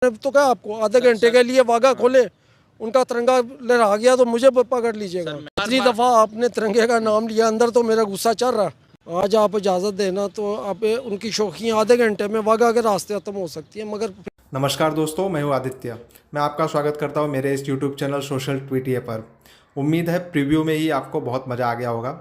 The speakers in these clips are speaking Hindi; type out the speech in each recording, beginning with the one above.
तो क्या आपको आधे घंटे के लिए वाघा खोले, उनका तिरंगा लहरा गया तो मुझे पकड़ लीजिएगा। इतनी दफ़ा आपने तिरंगे का नाम लिया, अंदर तो मेरा गुस्सा चल रहा है। आज आप इजाज़त देना तो आप उनकी शौखियाँ आधे घंटे में वाघा के रास्ते ख़त्म हो सकती हैं, मगर नमस्कार दोस्तों, मैं हूं आदित्य। मैं आपका स्वागत करता हूं मेरे इस यूट्यूब चैनल सोशल ट्वीटिए पर। उम्मीद है प्रीव्यू में ही आपको बहुत मज़ा आ गया होगा।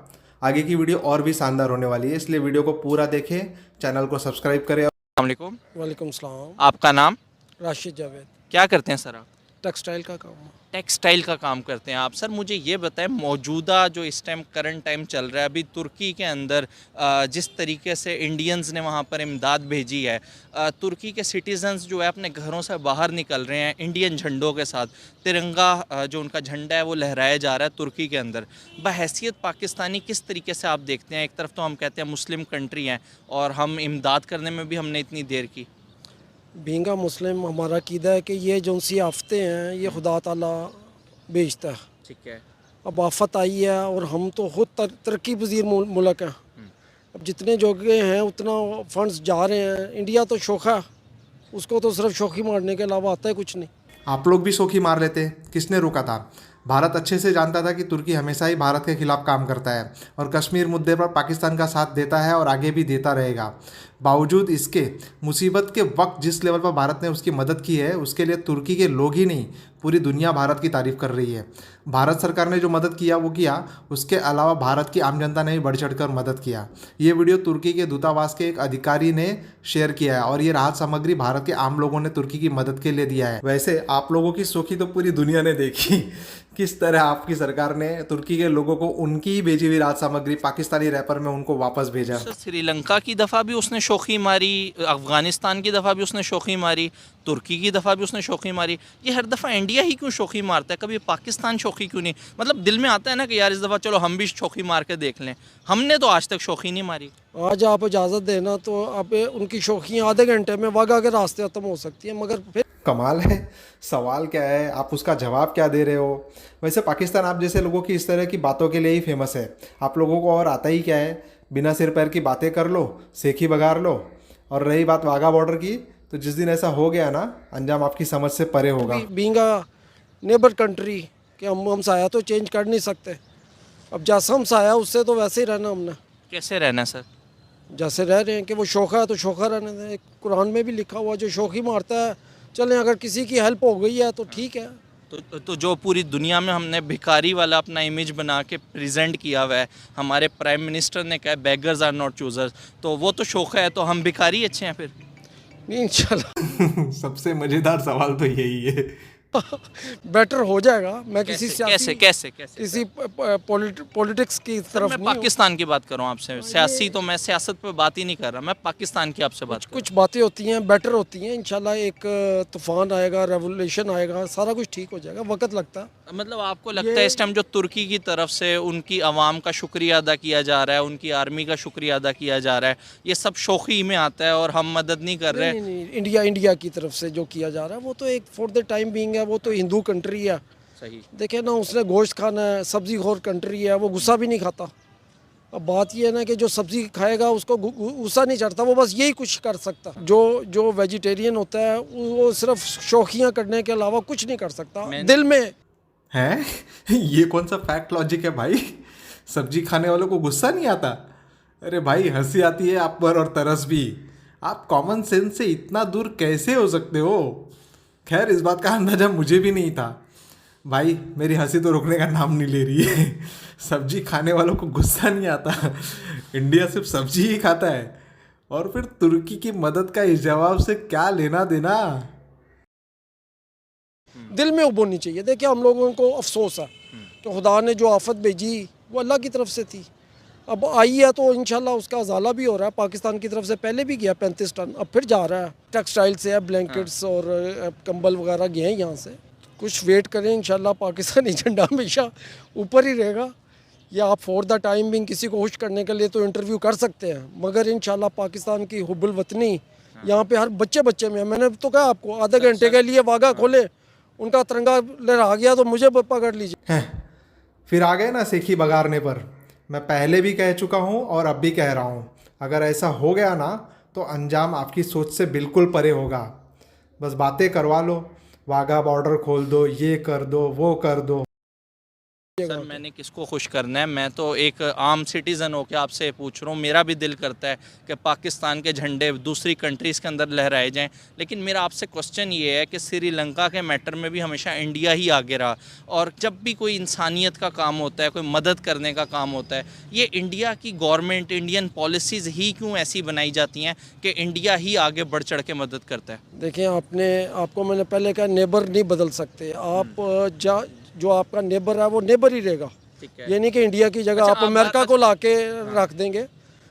आगे की वीडियो और भी शानदार होने वाली है, इसलिए वीडियो को पूरा देखें, चैनल को सब्सक्राइब करें। वालेकुम। वालेकुम सलाम। आपका नाम? राशिद जावेद। क्या करते हैं सर आप? टेक्सटाइल का काम है। टेक्सटाइल का काम करते हैं आप। सर मुझे ये बताएं, मौजूदा जो इस टाइम करंट टाइम चल रहा है अभी तुर्की के अंदर, जिस तरीके से इंडियंस ने वहाँ पर इमदाद भेजी है, तुर्की के सिटीजन्स जो है अपने घरों से बाहर निकल रहे हैं इंडियन झंडों के साथ। तिरंगा जो उनका झंडा है वो लहराया जा रहा है तुर्की के अंदर। बहैसियत पाकिस्तानी किस तरीके से आप देखते हैं? एक तरफ तो हम कहते हैं मुस्लिम कंट्री हैं और हम इमदाद करने में भी हमने इतनी देर की। बींगा मुस्लिम हमारा अक़ीदा है कि ये जो सी आफतें हैं ये खुदा ताला भेजता है। ठीक है। अब आफत आई है और हम तो खुद तरक्की पजीर मुल्क हैं। अब जितने जगह हैं उतना फंड्स जा रहे हैं। इंडिया तो शोखा, उसको तो सिर्फ शौकी मारने के अलावा आता है कुछ नहीं। आप लोग भी शौकी मार लेते, किसने रोका था? भारत अच्छे से जानता था कि तुर्की हमेशा ही भारत के खिलाफ काम करता है और कश्मीर मुद्दे पर पाकिस्तान का साथ देता है और आगे भी देता रहेगा। बावजूद इसके मुसीबत के वक्त जिस लेवल पर भारत ने उसकी मदद की है, उसके लिए तुर्की के लोग ही नहीं पूरी दुनिया भारत की तारीफ कर रही है। भारत सरकार ने जो मदद किया वो किया, उसके अलावा भारत की आम जनता ने भी बढ़ चढ़कर मदद किया। ये वीडियो तुर्की के दूतावास के एक अधिकारी ने शेयर किया है और ये राहत सामग्री भारत के आम लोगों ने तुर्की की मदद के लिए दिया है। वैसे आप लोगों की शौकी तो पूरी दुनिया ने देखी किस तरह आपकी सरकार ने तुर्की के लोगों को उनकी ही भेजी हुई राहत सामग्री पाकिस्तानी रैपर में उनको वापस भेजा। श्रीलंका की दफ़ा भी उसने शौकी मारी, अफ़गानिस्तान की दफ़ा भी उसने शौकी मारी, तुर्की की दफ़ा भी उसने शौकी मारी। ये हर दफ़ा इंडिया ही क्यों शौकी मारता है? कभी पाकिस्तान शौकी क्यों नहीं? मतलब दिल में आता है ना कि यार इस दफ़ा चलो हम भी शौकी मार के देख लें। हमने तो आज तक शौकी नहीं मारी। आज आप इजाज़त देना तो आप उनकी शौकियाँ आधे घंटे में वाघा के रास्ते ख़त्म हो सकती हैं, मगर फिर कमाल है। सवाल क्या है, आप उसका जवाब क्या दे रहे हो? वैसे पाकिस्तान आप जैसे लोगों की इस तरह की बातों के लिए ही फेमस है। आप लोगों को और आता ही क्या है? बिना सिर पैर की बातें कर लो, सेखी बघार लो। और रही बात वाघा बॉर्डर की, तो जिस दिन ऐसा हो गया ना, अंजाम आपकी समझ से परे होगा। बींगा नेबर कंट्री कि हम साया तो चेंज कर नहीं सकते। अब जैसा हम साया उससे तो वैसे ही रहना हमने। कैसे रहना सर? जैसे रह रहे हैं कि वो शौखा है तो शौखा रहने दें। कुरान में भी लिखा हुआ जो शौकी मारता है, चलें अगर किसी की हेल्प हो गई है तो ठीक है। तो जो पूरी दुनिया में हमने भिखारी वाला अपना इमेज बना के प्रेजेंट किया हुआ है, हमारे प्राइम मिनिस्टर ने कहा बेगर्स आर नॉट चूजर्स, तो वो तो शौका है, तो हम भिखारी अच्छे हैं फिर? नहीं इंशाल्लाह। सबसे मज़ेदार सवाल तो यही है। बेटर हो जाएगा। मैं किसी कैसे कैसे कैसे किसी पॉलिटिक्स की तरफ मैं नहीं पाकिस्तान की बात कर रहा हूँ आपसे। सियासी तो मैं सियासत पे बात ही नहीं कर रहा, मैं पाकिस्तान की आपसे बात कर कुछ बातें होती हैं बेटर होती हैं। इंशाल्लाह एक तूफान आएगा, रेवोल्यूशन आएगा, सारा कुछ ठीक हो जाएगा। वक्त लगता है। मतलब आपको लगता है इस टाइम जो तुर्की की तरफ से उनकी आवाम का शुक्रिया अदा किया जा रहा है, उनकी आर्मी का शुक्रिया अदा किया जा रहा है, ये सब शौकी में आता है और हम मदद नहीं कर रहे? नहीं, इंडिया की तरफ से जो किया जा रहा है वो तो एक फॉर द टाइम बीइंग है। वो तो हिंदू कंट्री है। सही। देखे ना, उसने गोश्त खाना है, सब्जी खोर कंट्री है, वो गुस्सा भी नहीं खाता। अब बात ये है ना कि जो सब्जी खाएगा उसको गुस्सा नहीं चढ़ता, वो बस यही कुछ कर सकता। जो वेजिटेरियन होता है वो सिर्फ शौकियाँ करने के अलावा कुछ नहीं कर सकता दिल में है। ये कौन सा फैक्ट लॉजिक है भाई? सब्जी खाने वालों को गुस्सा नहीं आता? अरे भाई, हंसी आती है आप पर और तरस भी। आप कॉमन सेंस से इतना दूर कैसे हो सकते हो? खैर, इस बात का अंदाजा मुझे भी नहीं था। भाई, मेरी हंसी तो रुकने का नाम नहीं ले रही है। सब्जी खाने वालों को गुस्सा नहीं आता? इंडिया सिर्फ सब्जी ही खाता है और फिर तुर्की की मदद का इस जवाब से क्या लेना देना? दिल में उबोनी चाहिए। देखिए, हम लोगों को अफसोस है कि खुदा ने जो आफत भेजी वो अल्लाह की तरफ से थी। अब आई है तो इंशाल्लाह उसका अजाला भी हो रहा है। पाकिस्तान की तरफ से पहले भी गया 35 टन, अब फिर जा रहा है। टेक्सटाइल से है, ब्लैंकेट्स और कंबल वगैरह गए हैं यहाँ से। कुछ वेट करें, इंशाल्लाह पाकिस्तानी झंडा हमेशा ऊपर ही रहेगा। या आप फॉर द टाइम बिंग किसी को खुश करने के लिए तो इंटरव्यू कर सकते हैं, मगर इंशाल्लाह पाकिस्तान की हुब्बुल वतनी यहाँ पे हर बच्चे में। मैंने तो कहा आपको आधे घंटे के लिए वाघा खोले, उनका तिरंगा लहरा गया तो मुझे पकड़ लीजिए। फिर आ गए ना सेखी बघारने पर। मैं पहले भी कह चुका हूँ और अब भी कह रहा हूँ, अगर ऐसा हो गया ना तो अंजाम आपकी सोच से बिल्कुल परे होगा। बस बातें करवा लो, वाघा बॉर्डर खोल दो, ये कर दो, वो कर दो। सर मैंने किसको खुश करना है, मैं तो एक आम सिटीज़न होकर आपसे पूछ रहा हूँ। मेरा भी दिल करता है कि पाकिस्तान के झंडे दूसरी कंट्रीज़ के अंदर लहराए जाएं, लेकिन मेरा आपसे क्वेश्चन ये है कि श्रीलंका के मैटर में भी हमेशा इंडिया ही आगे रहा, और जब भी कोई इंसानियत का काम होता है, कोई मदद करने का काम होता है, ये इंडिया की गवर्नमेंट, इंडियन पॉलिसीज़ ही क्यों ऐसी बनाई जाती हैं कि इंडिया ही आगे बढ़ चढ़ के मदद करता है? देखिए, आपको मैंने पहले कहा, नेबर नहीं बदल सकते आप। जो आपका नेबर है वो नेबर ही रहेगा। ठीक है। ये नहीं कि इंडिया की जगह अच्छा, आप आप अमेरिका को लाके रख देंगे।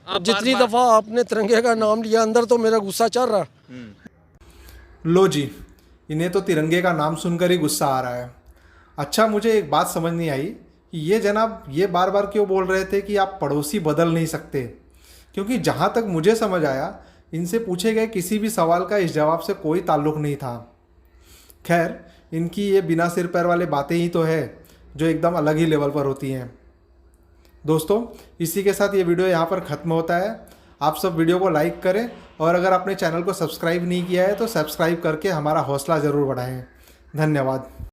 आप जितनी बार-बार- दफ़ा आपने तिरंगे का नाम लिया, अंदर तो मेरा गुस्सा चल रहा है। लो जी, इन्हें तो तिरंगे का नाम सुनकर ही गुस्सा आ रहा है। अच्छा, मुझे एक बात समझ नहीं आई कि ये जनाब ये बार बार क्यों बोल रहे थे कि आप पड़ोसी बदल नहीं सकते, क्योंकि जहाँ तक मुझे समझ आया, इनसे पूछे गए किसी भी सवाल का इस जवाब से कोई ताल्लुक़ नहीं था। खैर, इनकी ये बिना सिर पैर वाले बातें ही तो है जो एकदम अलग ही लेवल पर होती हैं। दोस्तों, इसी के साथ ये वीडियो यहाँ पर ख़त्म होता है। आप सब वीडियो को लाइक करें, और अगर आपने चैनल को सब्सक्राइब नहीं किया है तो सब्सक्राइब करके हमारा हौसला ज़रूर बढ़ाएं। धन्यवाद।